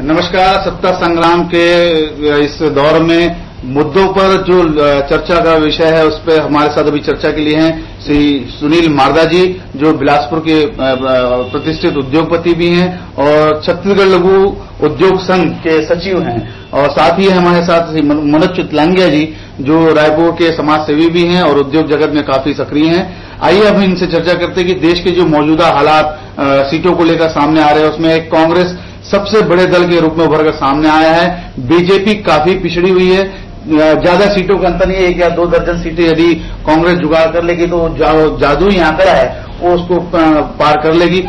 नमस्कार। सत्ता संग्राम के इस दौर में मुद्दों पर जो चर्चा का विषय है उस पर हमारे साथ अभी चर्चा के लिए हैं श्री सुनील मारदा जी, जो बिलासपुर के प्रतिष्ठित उद्योगपति भी हैं और छत्तीसगढ़ लघु उद्योग संघ के सचिव हैं, और साथ ही हमारे साथ श्री मनोज चितलांगिया जी, जो रायपुर के समाज सेवी भी हैं और उद्योग जगत में काफी सक्रिय हैं। आइए अब इनसे चर्चा करते हैं कि देश के जो मौजूदा हालात सीटों को लेकर सामने आ रहे हैं, उसमें एक कांग्रेस सबसे बड़े दल के रूप में उभरकर सामने आया है। बीजेपी काफी पिछड़ी हुई है, ज्यादा सीटों का अंतर नहीं है, 1 या 2 दर्जन सीटें यदि कांग्रेस जुगाड़ कर लेगी तो जादुई आंकड़ा है वो उसको पार कर लेगी।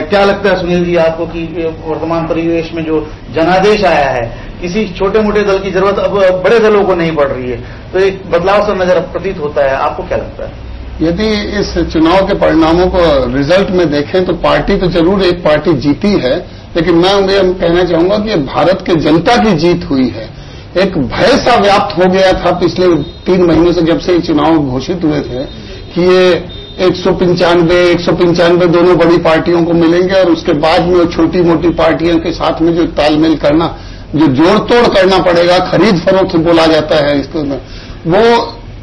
क्या लगता है सुनील जी आपको कि वर्तमान परिवेश में जो जनादेश आया है, किसी छोटे मोटे दल की जरूरत अब बड़े दलों को नहीं पड़ रही है, तो एक बदलाव सा नजर प्रतीत होता है, आपको क्या लगता है? यदि इस चुनाव के परिणामों को रिजल्ट में देखें तो पार्टी तो जरूर एक पार्टी जीती है, लेकिन मैं उन्हें कहना चाहूंगा कि भारत के जनता की जीत हुई है। एक भय सा व्याप्त हो गया था पिछले 3 महीनों से, जब से चुनाव घोषित हुए थे कि ये 195 दोनों बड़ी पार्टियों को मिलेंगे और उसके बाद में वो छोटी मोटी पार्टियों के साथ में जो तालमेल करना, जो जोड़ तोड़ करना पड़ेगा, खरीद फरोख्त बोला जाता है इसको, वो,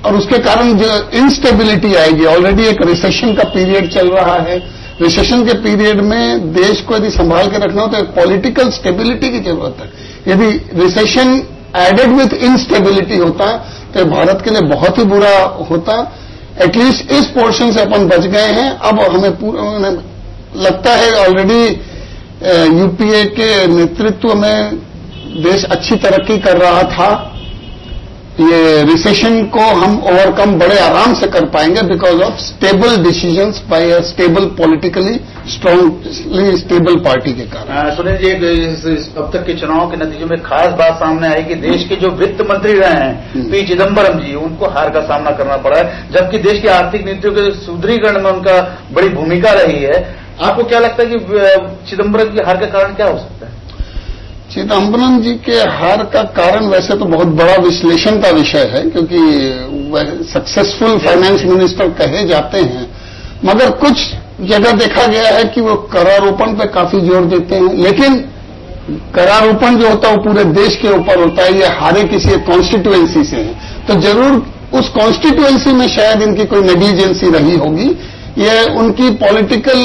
और उसके कारण जो इंस्टेबिलिटी आएगी। ऑलरेडी एक रिसेशन का पीरियड चल रहा है। रिसेशन के पीरियड में देश को यदि संभाल के रखना हो तो एक पॉलिटिकल स्टेबिलिटी की जरूरत है। यदि रिसेशन एडेड विथ इनस्टेबिलिटी होता तो भारत के लिए बहुत ही बुरा होता। एटलीस्ट इस पोर्शन से अपन बच गए हैं। अब हमें पूरा लगता है ऑलरेडी यूपीए के नेतृत्व में देश अच्छी तरक्की कर रहा था। ये रिसेशन को हम ओवरकम बड़े आराम से कर पाएंगे because of stable decisions bye a stable politically strongly stable party के कारण। सुनील जी, अब तक के चुनाव के नतीजों में खास बात सामने आई कि देश के जो वित्त मंत्री रहे हैं पी चिदम्बरम जी, उनको हार का सामना करना पड़ा है, जबकि देश की आर्थिक नीतियों के सुदृढ़ीकरण में उनका बड़ी भूमिका रही है। आपको क्या लगता है कि चिदम्बरम की हार का कारण क्या हो सकता है? चिदम्बरम जी के हार का कारण वैसे तो बहुत बड़ा विश्लेषण का विषय है, क्योंकि वह सक्सेसफुल फाइनेंस मिनिस्टर कहे जाते हैं, मगर कुछ जगह देखा गया है कि वो करारोपण पे काफी जोर देते हैं। लेकिन करारोपण जो होता है वो पूरे देश के ऊपर होता है, ये हारे किसी एक कॉन्स्टिट्यूएंसी से है, तो जरूर उस कॉन्स्टिट्यूएंसी में शायद इनकी कोई नेग्लिजेंसी रही होगी। ये उनकी पॉलिटिकल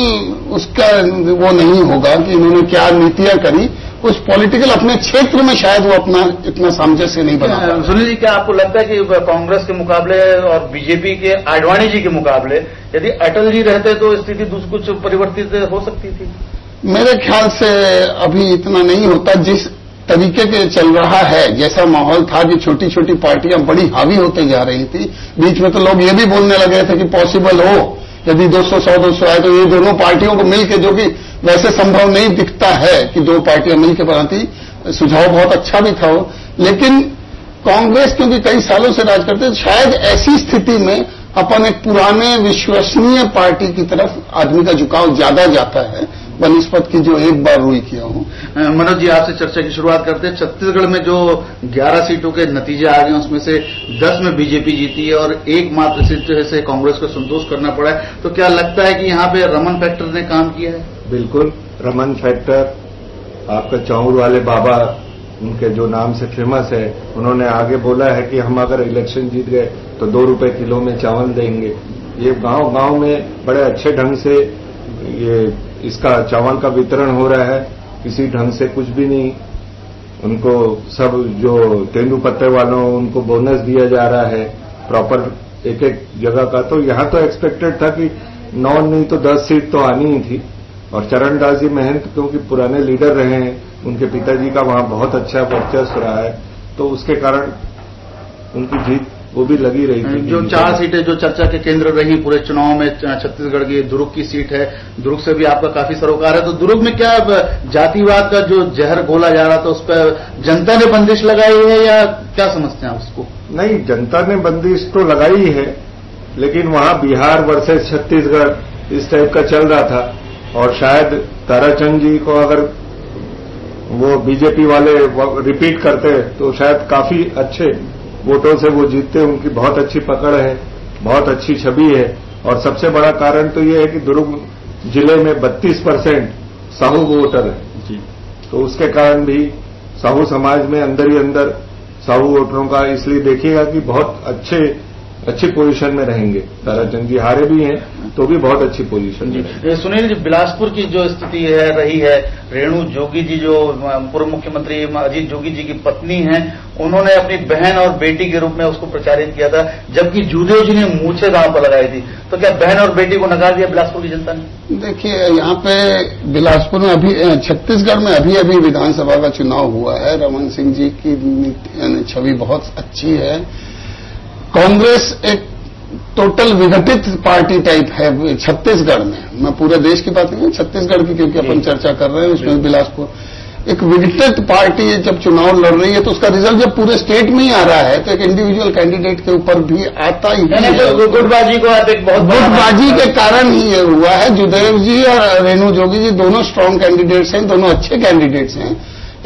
उसका वो नहीं होगा कि इन्होंने क्या नीतियां करी, उस पॉलिटिकल अपने क्षेत्र में शायद वो अपना इतना सामंजस्य नहीं बना। सुनील जी, क्या आपको लगता है कि कांग्रेस के मुकाबले और बीजेपी के आडवाणी जी के मुकाबले यदि अटल जी रहते तो स्थिति कुछ परिवर्तित हो सकती थी? मेरे ख्याल से अभी इतना नहीं होता। जिस तरीके के चल रहा है, जैसा माहौल था कि छोटी छोटी पार्टियां बड़ी हावी होते जा रही थी, बीच में तो लोग ये भी बोलने लगे थे कि पॉसिबल हो यदि 200 आए तो ये दोनों पार्टियों को मिलकर, जो कि वैसे संभव नहीं दिखता है कि 2 पार्टियां मिलकर बनाती, सुझाव बहुत अच्छा भी था वो। लेकिन कांग्रेस क्योंकि कई सालों से राज करते, शायद ऐसी स्थिति में अपन एक पुराने विश्वसनीय पार्टी की तरफ आदमी का झुकाव ज्यादा जाता है बनिस्पत की जो एक बार रुई किया हूं। मनोज जी, आपसे चर्चा की शुरुआत करते हैं। छत्तीसगढ़ में जो 11 सीटों के नतीजे आ गए उसमें से 10 में बीजेपी जीती है और एकमात्र सीट से कांग्रेस को संतोष करना पड़ा है, तो क्या लगता है कि यहाँ पे रमन फैक्टर ने काम किया है? बिल्कुल, रमन फैक्टर, आपका चौर वाले बाबा, उनके जो नाम से फेमस है, उन्होंने आगे बोला है कि हम अगर इलेक्शन जीत गए तो 2 रुपए किलो में चावल देंगे। ये गांव-गांव में बड़े अच्छे ढंग से ये इसका चावल का वितरण हो रहा है, किसी ढंग से कुछ भी नहीं। उनको सब जो तेंदुपत्ते वालों उनको बोनस दिया जा रहा है प्रॉपर एक एक जगह का। तो यहां तो एक्सपेक्टेड था कि 9 नहीं तो 10 सीट तो आनी ही थी। और चरणदास जी महंत क्योंकि पुराने लीडर रहे हैं, उनके पिताजी का वहां बहुत अच्छा वर्चस्व रहा है, तो उसके कारण उनकी जीत वो भी लगी रही थी। जो 4 सीटें जो चर्चा के केंद्र रही पूरे चुनाव में, छत्तीसगढ़ की दुर्ग की सीट है, दुर्ग से भी आपका काफी सरोकार है, तो दुर्ग में क्या जातिवाद का जो जहर घोला जा रहा था उस पर जनता ने बंदिश लगाई है या क्या समझते हैं उसको? नहीं, जनता ने बंदिश तो लगाई है, लेकिन वहां बिहार वर्सेस छत्तीसगढ़ इस टाइप का चल रहा था और शायद ताराचंद जी को अगर वो बीजेपी वाले रिपीट करते तो शायद काफी अच्छे वोटों से वो जीतते। उनकी बहुत अच्छी पकड़ है, बहुत अच्छी छवि है और सबसे बड़ा कारण तो ये है कि दुर्ग जिले में 32% साहू वोटर है जी। तो उसके कारण भी साहू समाज में अंदर ही अंदर साहू वोटरों का, इसलिए देखिएगा कि बहुत अच्छी पोजीशन में रहेंगे। ताराचंद जी हारे भी हैं तो भी बहुत अच्छी पोजीशन में रहेंगे। सुनील जी, बिलासपुर की जो स्थिति है रही है, रेणु जोगी जी जो पूर्व मुख्यमंत्री अजीत जोगी जी की पत्नी हैं, उन्होंने अपनी बहन और बेटी के रूप में उसको प्रचारित किया था, जबकि जूदेव जी ने मूछे दांव पर लगाई थी। तो क्या बहन और बेटी को नकार दिया बिलासपुर की जनता ने? देखिए, यहाँ पे बिलासपुर में अभी छत्तीसगढ़ में अभी विधानसभा का चुनाव हुआ है। रमन सिंह जी की छवि बहुत अच्छी है। कांग्रेस एक टोटल विघटित पार्टी टाइप है छत्तीसगढ़ में। मैं पूरे देश की बात नहीं, छत्तीसगढ़ की क्योंकि अपन चर्चा कर रहे हैं, उसमें बिलासपुर एक विघटित पार्टी जब चुनाव लड़ रही है तो उसका रिजल्ट जब पूरे स्टेट में ही आ रहा है तो एक इंडिविजुअल कैंडिडेट के ऊपर भी आता ही है। तो गुटबाजी को आप एक बहुत गुटबाजी के कारण ही ये हुआ है। जूदेव जी और रेणु जोगी जी दोनों स्ट्रांग कैंडिडेट्स हैं, दोनों अच्छे कैंडिडेट्स हैं।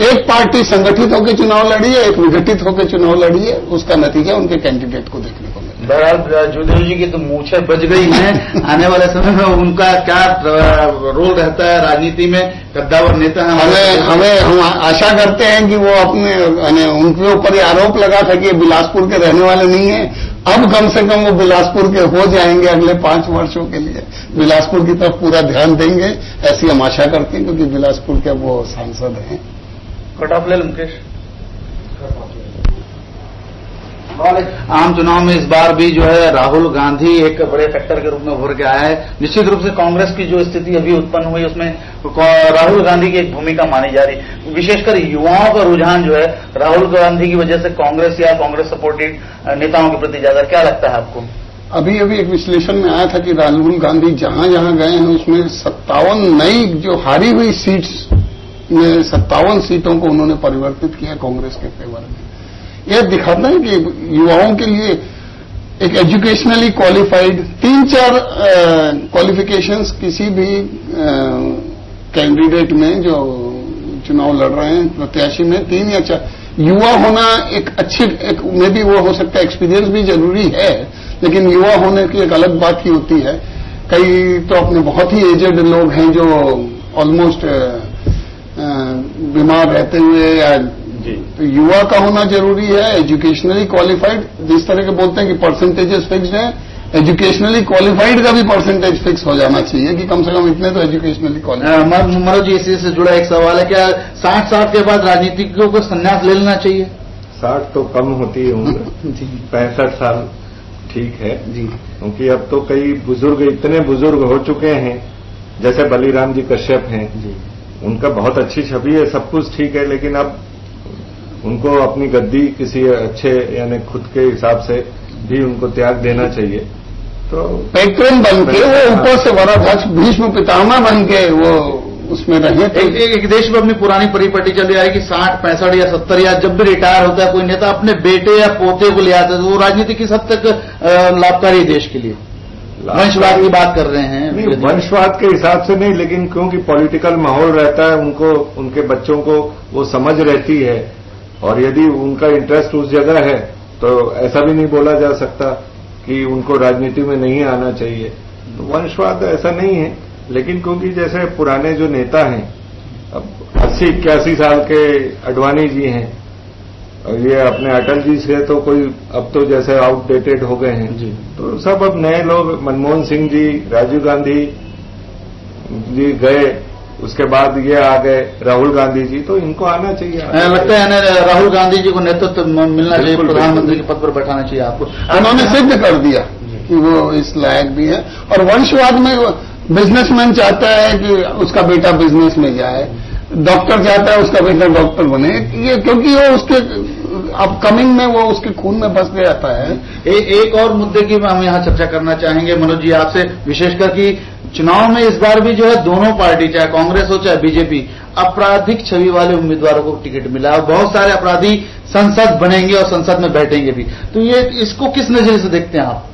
एक पार्टी संगठित होकर चुनाव लड़ी है, एक विघटित होकर चुनाव लड़ी है, उसका नतीजा उनके कैंडिडेट को देखने को मिला। बहरहाल जूदेव जी की तो मूछें बच गई हैं। आने वाले समय में उनका क्या रोल रहता है राजनीति में? कद्दावर नेता है। हम आशा करते हैं कि वो अपने उनके ऊपर ये आरोप लगा था कि बिलासपुर के रहने वाले नहीं है, अब कम से कम वो बिलासपुर के हो जाएंगे अगले 5 वर्षों के लिए। बिलासपुर की तरफ पूरा ध्यान देंगे, ऐसी हम आशा करते हैं, क्योंकि बिलासपुर के वो सांसद हैं। कट ऑफ ले मुकेश। आम चुनाव में इस बार भी जो है राहुल गांधी एक बड़े फैक्टर के रूप में उभर के आया है। निश्चित रूप से कांग्रेस की जो स्थिति अभी उत्पन्न हुई उसमें राहुल गांधी की एक भूमिका मानी जा रही। विशेषकर युवाओं का रुझान जो है राहुल गांधी की वजह से कांग्रेस या कांग्रेस सपोर्टेड नेताओं के प्रति ज्यादा। क्या लगता है आपको? अभी एक विश्लेषण में आया था कि राहुल गांधी जहां जहां गए हैं उसमें 57 नई जो हारी हुई सीट्स में 57 सीटों को उन्होंने परिवर्तित किया कांग्रेस के फेवर में। यह दिखाता है कि युवाओं के लिए एक एजुकेशनली क्वालिफाइड 3-4 क्वालिफिकेशंस किसी भी कैंडिडेट में जो चुनाव लड़ रहे हैं प्रत्याशी में 3 या 4 युवा होना एक अच्छी में भी वो हो सकता है। एक्सपीरियंस भी जरूरी है, लेकिन युवा होने की एक अलग बात ही होती है। कई तो अपने बहुत ही एजेड लोग हैं जो ऑलमोस्ट बीमार रहते हुए या तो युवा का होना जरूरी है। एजुकेशनली क्वालिफाइड, जिस तरह के बोलते हैं कि परसेंटेजेस फिक्स्ड हैं, एजुकेशनली क्वालिफाइड का भी परसेंटेज फिक्स हो जाना चाहिए कि कम से कम इतने तो एजुकेशनली क्वालिफाइड। मनोज जी, इसी से जुड़ा एक सवाल है, क्या 60 साल के बाद राजनीतिज्ञों को संन्यास ले लेना चाहिए? 60 तो कम होती है उम्र 65 साल ठीक है जी, क्योंकि अब तो कई बुजुर्ग इतने बुजुर्ग हो चुके हैं, जैसे बलिराम जी कश्यप हैं जी, उनका बहुत अच्छी छवि है, सब कुछ ठीक है, लेकिन अब उनको अपनी गद्दी किसी अच्छे यानी खुद के हिसाब से भी उनको त्याग देना चाहिए। तो पैट्रन बन के वो ऊपर से वराध्यक्ष भीष्म पितामह बन के वो उसमें रहे। एक देश में अपनी पुरानी परिपाटी चली आ रही कि 60, 65 या 70 या जब भी रिटायर होता है कोई नेता अपने बेटे या पोते को ले आता है, तो वो राजनीति किस हद तक लाभकारी देश के लिए? वंशवाद की बात कर रहे हैं। नहीं, वंशवाद के हिसाब से नहीं, लेकिन क्योंकि पॉलिटिकल माहौल रहता है, उनको उनके बच्चों को वो समझ रहती है, और यदि उनका इंटरेस्ट उस जगह है तो ऐसा भी नहीं बोला जा सकता कि उनको राजनीति में नहीं आना चाहिए। तो वंशवाद ऐसा नहीं है, लेकिन क्योंकि जैसे पुराने जो नेता हैं, अब 80-81 साल के अडवाणी जी हैं, और ये अपने अटल जी से तो कोई अब तो जैसे आउटडेटेड हो गए हैं जी, तो सब अब नए लोग, मनमोहन सिंह जी, राजीव गांधी जी गए, उसके बाद ये आ गए राहुल गांधी जी, तो इनको आना चाहिए। लगता है राहुल गांधी जी को नेतृत्व मिलना चाहिए, प्रधानमंत्री के पद पर बैठाना चाहिए आपको। उन्होंने सिद्ध कर दिया कि वो इस लायक भी है। और वंशवाद में बिजनेसमैन चाहता है कि उसका बेटा बिजनेस में जाए, डॉक्टर चाहता है उसका बेटा डॉक्टर बने, ये क्योंकि वो उसके अपकमिंग में वो उसके खून में बस जाता है। एक और मुद्दे की हम यहाँ चर्चा करना चाहेंगे मनोज जी आपसे, विशेषकर कि चुनाव में इस बार भी जो है दोनों पार्टी, चाहे कांग्रेस हो चाहे बीजेपी, आपराधिक छवि वाले उम्मीदवारों को टिकट मिला और बहुत सारे अपराधी संसद बनेंगे और संसद में बैठेंगे भी। तो ये इसको किस नजर से देखते हैं आप?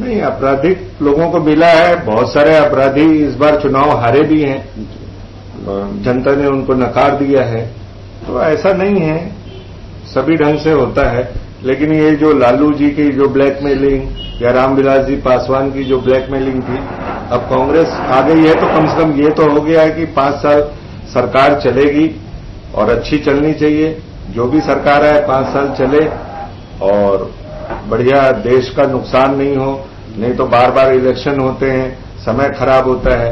नहीं, आपराधिक लोगों को मिला है, बहुत सारे अपराधी इस बार चुनाव हारे भी हैं, जनता ने उनको नकार दिया है, तो ऐसा नहीं है, सभी ढंग से होता है। लेकिन ये जो लालू जी की जो ब्लैकमेलिंग या रामविलास जी पासवान की जो ब्लैकमेलिंग थी, अब कांग्रेस आ गई है तो कम से कम ये तो हो गया है कि 5 साल सरकार चलेगी और अच्छी चलनी चाहिए। जो भी सरकार है 5 साल चले और बढ़िया, देश का नुकसान नहीं हो, नहीं तो बार बार इलेक्शन होते हैं, समय खराब होता है,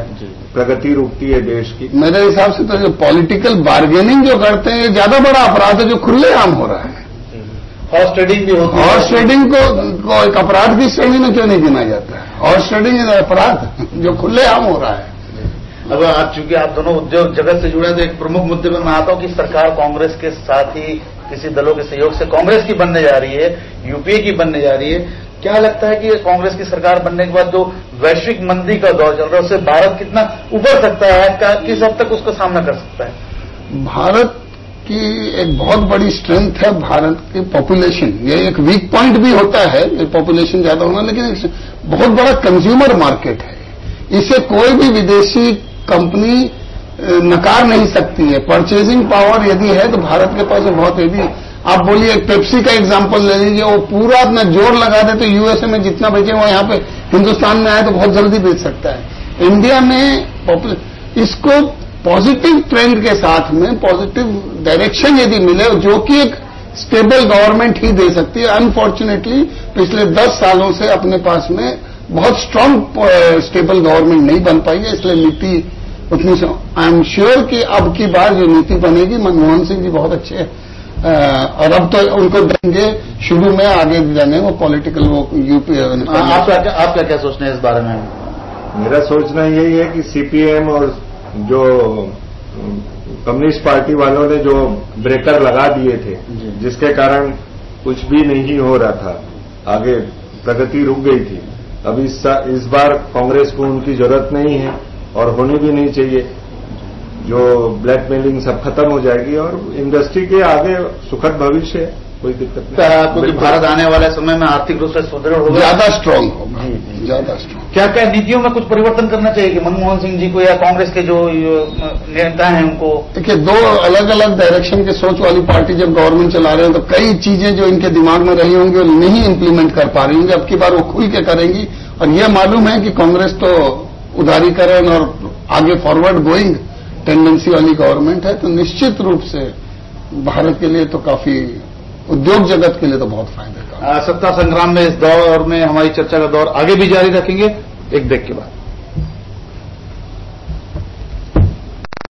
प्रगति रुकती है देश की। मेरे हिसाब से तो जो पॉलिटिकल बार्गेनिंग जो करते हैं, ये ज्यादा बड़ा अपराध है जो खुलेआम हो रहा है। हॉर्स ट्रेडिंग भी होती है। हॉर्स ट्रेडिंग को एक अपराध की श्रेणी में क्यों नहीं गिना जाता है? हॉर्स ट्रेडिंग इज अपराध जो खुलेआम हो रहा है। अब आप चूंकि आप दोनों उद्योग जगत से जुड़े, तो एक प्रमुख मुद्दे पर मैं आता हूं कि सरकार कांग्रेस के साथ ही किसी दलों के सहयोग से कांग्रेस की बनने जा रही है, यूपीए की बनने जा रही है। क्या लगता है कि कांग्रेस की सरकार बनने के बाद जो वैश्विक मंदी का दौर चल रहा है, उससे भारत कितना उबर सकता है, किस हद तक उसका सामना कर सकता है? भारत की एक बहुत बड़ी स्ट्रेंथ है भारत की पॉपुलेशन। ये एक वीक पॉइंट भी होता है पॉपुलेशन ज्यादा होना, लेकिन एक बहुत बड़ा कंज्यूमर मार्केट है। इसे कोई भी विदेशी कंपनी नकार नहीं सकती है। परचेजिंग पावर यदि है तो भारत के पास बहुत है भी। आप बोलिए पेप्सी का एग्जांपल ले लीजिए, वो पूरा अपना जोर लगा दे तो यूएसए में जितना बेचे वो यहाँ पे हिंदुस्तान में आए तो बहुत जल्दी बेच सकता है। इंडिया में इसको पॉजिटिव ट्रेंड के साथ में पॉजिटिव डायरेक्शन यदि मिले, जो कि एक स्टेबल गवर्नमेंट ही दे सकती है। अनफॉर्चुनेटली पिछले 10 सालों से अपने पास में बहुत स्ट्रांग स्टेबल गवर्नमेंट नहीं बन पाई है, इसलिए नीति उतनी। आई एम श्योर कि अब की बार जो नीति बनेगी, मनमोहन सिंह जी बहुत अच्छे हैं और अब तो उनको देंगे शुरू में, आगे जाने वो पॉलिटिकल वो यूपी। आप क्या सोचते हैं इस बारे में? मेरा सोचना यही है कि सीपीएम और जो कम्युनिस्ट पार्टी वालों ने जो ब्रेकर लगा दिए थे, जिसके कारण कुछ भी नहीं हो रहा था, आगे प्रगति रुक गई थी। अब इस बार कांग्रेस को उनकी जरूरत नहीं है और होनी भी नहीं चाहिए। जो ब्लैकमेलिंग सब खत्म हो जाएगी और इंडस्ट्री के आगे सुखद भविष्य है, कोई दिक्कत नहीं। क्योंकि भारत आने वाले समय में आर्थिक रूप से सुदृढ़ होगा, ज्यादा स्ट्रांग होगा, ज्यादा स्ट्रांग। क्या क्या नीतियों में कुछ परिवर्तन करना चाहिए कि मनमोहन सिंह जी को या कांग्रेस के जो नेता हैं उनको? देखिए, 2 अलग अलग डायरेक्शन के सोच वाली पार्टी जब गवर्नमेंट चला रहे हैं तो कई चीजें जो इनके दिमाग में रही होंगी वो नहीं इंप्लीमेंट कर पा रही होंगी। अब की बार वो खुल के करेंगी और ये मालूम है कि कांग्रेस तो उदारीकरण और आगे फॉरवर्ड गोइंग टेंडेंसी वाली गवर्नमेंट है, तो निश्चित रूप से भारत के लिए तो काफी, उद्योग जगत के लिए तो बहुत फायदे का। सत्ता संग्राम में इस दौर में हमारी चर्चा का दौर आगे भी जारी रखेंगे, एक ब्रेक के बाद।